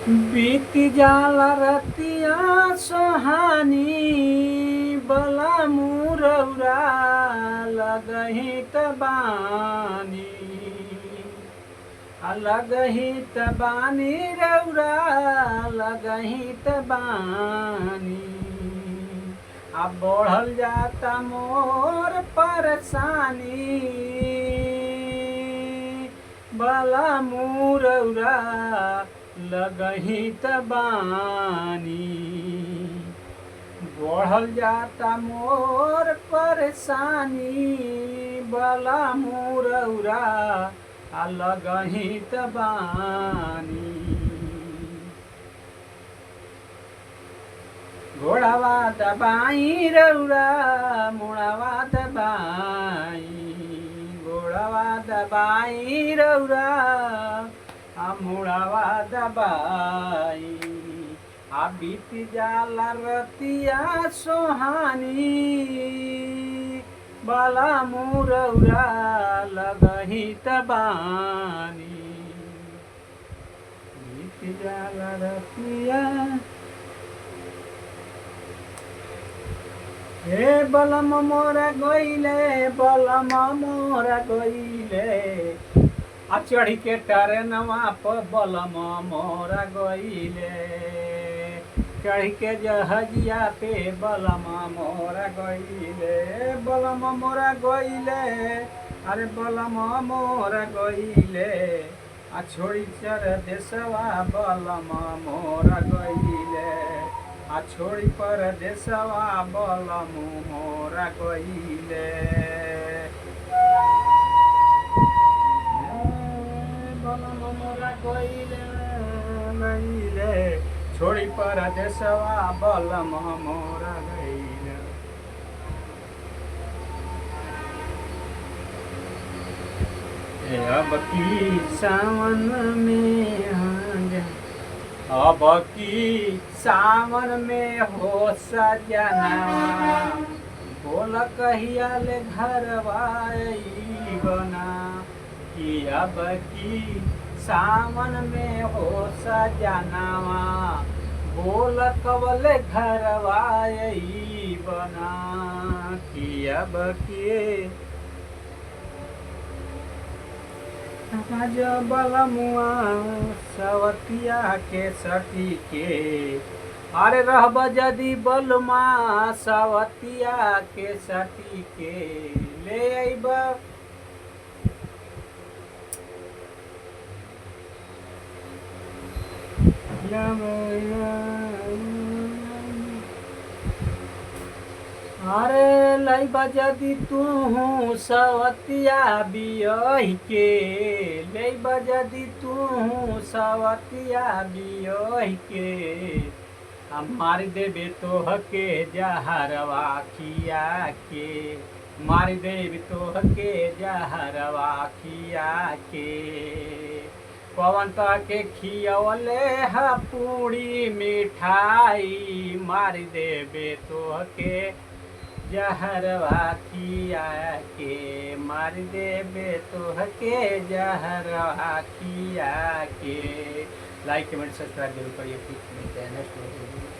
बीत जाला रतिया सोहानी बला मुरौरा लगही तबानी लगही तबानी रौरा लगही तबानी अब बढ़ल जाता मोर परेशानी बला मुरौरा लगही तबानी बढ़ल जाता मोर परेशानी बला मुरौरा लगही तबानी घोड़ावा दबाई रौरा मुड़ावा दबाई घोड़ावा दबाई रौरा मुड़ावा दबाई बीत जाला रतिया सोहानी बला मुरौरा लगही तबानी बीत जाला रतिया हे बलम मोरा गईले बलम मोरा गईले चढ़ी के टरनवा पर बलम मोरा गईले चढ़ी के जहजिया पे बलम मोरा गईले बलम मोरा गईले अरे बलम मोरा गईले छोड़ी चर देशवा बलम मोरा गईले छोड़ी पर देशवा बलम मोरा गईले बलम मोरा गईले गईले छोड़ी पर देशवा बलम मोरा गईले अब की सावन में अब की सावन में हो सजना बोल कहिया ले घरवा बना कि अब की सावन में हो सजनावा बोल कवल घरवा बना कि अब के बलमुआ सवतिया के सटी के अरे रहब जदि बलमा सवतिया के सटी के ले अइब अरे लइबा जदि तू सवतिया बियही के लइबा जदि तू सवतिया बियही के मार देबे तोहके जहरवा खिया के मार देबे तोहके जहरवा खिया के पवन के खियवले हा पूरी मिठाई मार देबे तोहके जहरवा खिया के मार देबे तोहके जहरवा खिया के। लाइक कमेंट सब्सक्राइब जरूर करिए। नेक्स्ट